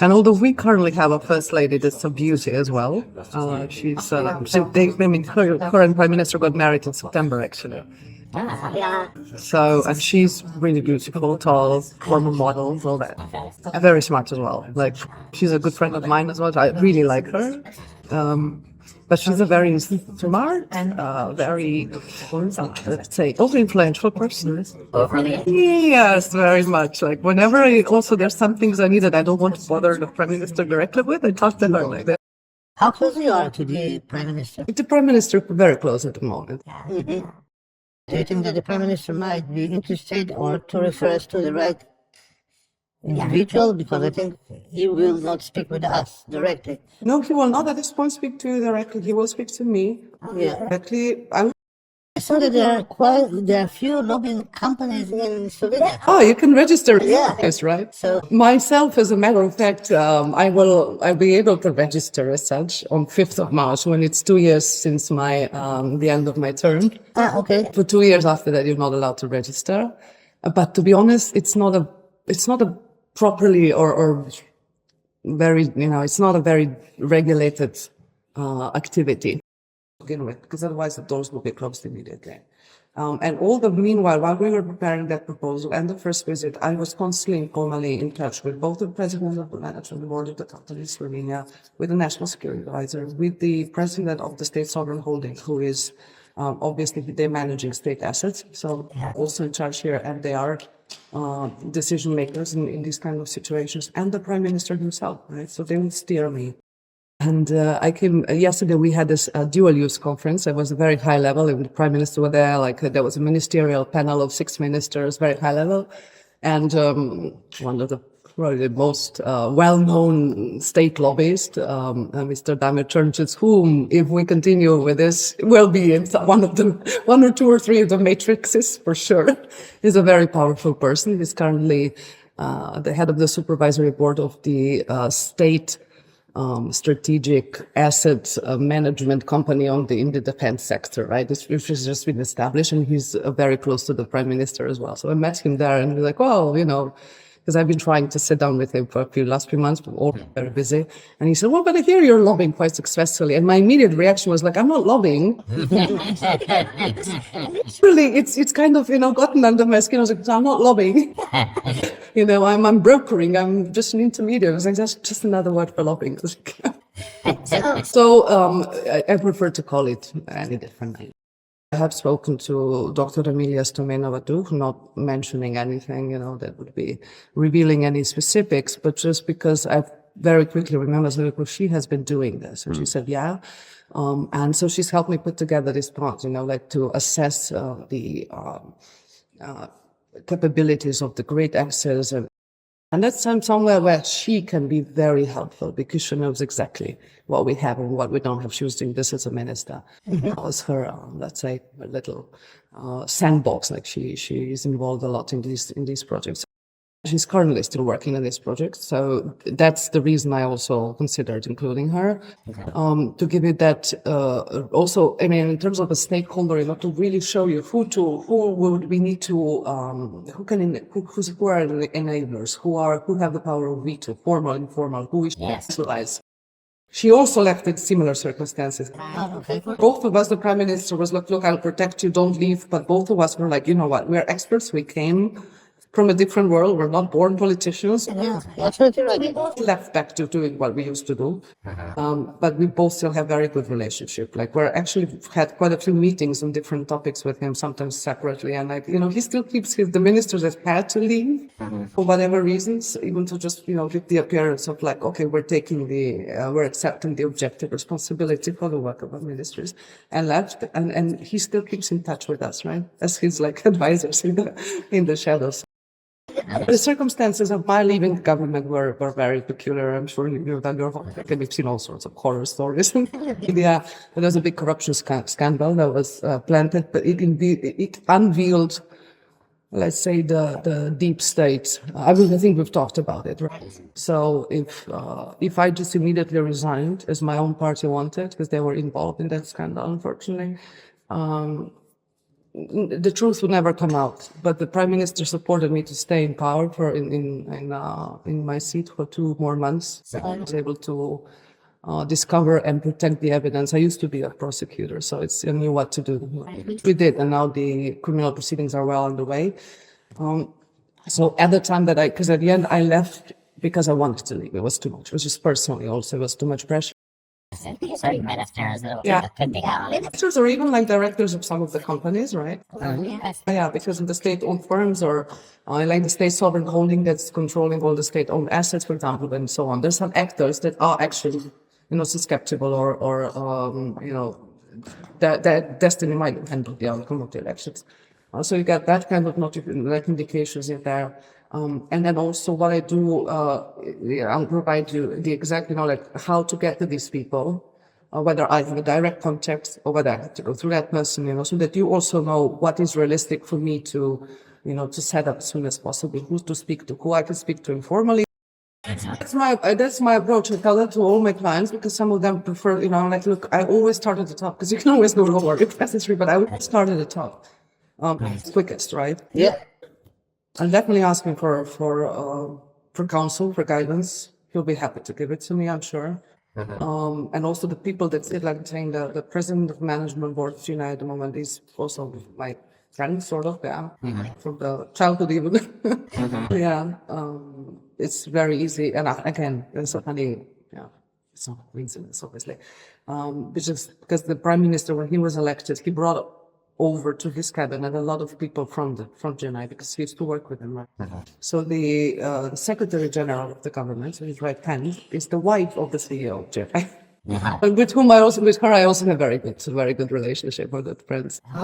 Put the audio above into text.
And although we currently have a first lady that's a beauty as well, her current prime minister got married in September actually. So, and she's really beautiful, tall, former model, all that. And very smart as well. Like, she's a good friend of mine as well. I really like her. But she's a very smart, very, let's say, over-influential person. Yes, very much. Like, whenever also there's some things I need that I don't want to bother the prime minister directly with, I talk to her like that. How close you are to the prime minister? The prime minister, very close at the moment. Mm-hmm. Do you think that the prime minister might be interested or to refer us to the right individual? Because I think he will not speak with us directly. No, he will not at this point speak to you directly. He will speak to me directly. I saw that there are few lobbying companies in Slovenia. Oh, you can register. Yeah. Yes, right. So myself, as a matter of fact, I'll be able to register as such on 5th of March when it's 2 years since the end of my term. Okay. For 2 years after that, you're not allowed to register. But to be honest, it's not a properly or very, it's not a very regulated activity. Begin with, because otherwise the doors will be closed immediately. And meanwhile, while we were preparing that proposal and the first visit, I was constantly informally in touch with both the president of the management board of the company in Slovenia, with the national security advisor, with the president of the state sovereign holding, who is obviously they're managing state assets, so also in charge here, and they are decision makers in these kind of situations, and the prime minister himself, right? So they will steer me. And I came yesterday. We had this dual use conference. It was a very high level. The prime minister were there. There was a ministerial panel of 6 ministers, very high level, and one of the probably the most well-known state lobbyist, Mr. Damir Črnčić, whom, if we continue with this, will be in one or two or three of the matrices for sure. He's a very powerful person. He's currently the head of the supervisory board of the state strategic asset management company in the defense sector, right? Which has just been established, and he's very close to the prime minister as well. So I met him there, and he's like, well, because I've been trying to sit down with him for last few months, but all very busy. And he said, well, but I hear you're lobbying quite successfully. And my immediate reaction was like, I'm not lobbying. Really, it's kind of, gotten under my skin. I was like, I'm not lobbying. I'm brokering. I'm just an intermediary. I was like, that's just another word for lobbying. So I prefer to call it any different name. I have spoken to Dr. Emilia Stomenova too, not mentioning anything, that would be revealing any specifics, but just because I very quickly remembered, well, she has been doing this. And she said, yeah. And so she's helped me put together this part, to assess the capabilities of the great access. And that's somewhere where she can be very helpful, because she knows exactly what we have and what we don't have. She was doing this as a minister. It was her, let's say, a little sandbox. Like she is involved a lot in these projects. She's currently still working on this project, so that's the reason I also considered including her, to give you that also. I mean, in terms of a stakeholder, to really show you who would we need to, who are the enablers, who have the power of veto, formal, informal, who is specialized. She also left in similar circumstances. Both of us, the prime minister was like, look, I'll protect you, don't leave. But both of us were like, you know what, we're experts, we came from a different world. We're not born politicians. Absolutely right. We both left back to doing what we used to do. But we both still have very good relationship. Like, we're actually had quite a few meetings on different topics with him, sometimes separately. And he still keeps the ministers that had to leave for whatever reasons, even to just, give the appearance of like, okay, we're accepting the objective responsibility for the work of our ministers, and left. And he still keeps in touch with us, right? As his advisors in the shadows. The circumstances of my leaving the government were very peculiar. I'm sure you know that we've seen all sorts of horror stories in India. There was a big corruption scandal that was planted, but it unveiled, let's say, the deep state. I think we've talked about it, right? So if I just immediately resigned, as my own party wanted, because they were involved in that scandal, unfortunately, the truth would never come out. But the prime minister supported me to stay in power for in my seat for 2 more months. So I was able to discover and protect the evidence. I used to be a prosecutor, so I knew what to do. We did, and now the criminal proceedings are well underway. So at the time because at the end I left because I wanted to leave. It was too much. It was just personally also, it was too much pressure. So you met as Yeah. Directors or even like directors of some of the companies, right? Yeah, because of the state-owned firms or like the state sovereign holding that's controlling all the state-owned assets, for example, and so on. There's some actors that are actually, susceptible or their destiny might depend on the outcome of the elections. So you get that kind of indications in there. And then also what I do, I'll provide you the exact, how to get to these people, whether I have a direct contact or whether I have to go through that person, so that you also know what is realistic for me to, to set up as soon as possible, who to speak to, who I can speak to informally. That's my approach. I tell that to all my clients because some of them prefer, look, I always start at the top because you can always go lower if necessary, but I would start at the top. Quickest, right? Yeah. I'm definitely asking for counsel, for guidance. He'll be happy to give it to me, I'm sure. And also the people that sit, like saying the president of management board of China at the moment is also my friend, sort of, from the childhood even. Yeah, it's very easy. And again, it's certainly, it's not coincidence, obviously. Because the prime minister, when he was elected, he brought over to his cabinet a lot of people from Chennai because he used to work with them. Right? So the Secretary General of the government, so his right hand, is the wife of the CEO of Chennai. With her I also have a very good relationship. We're good friends.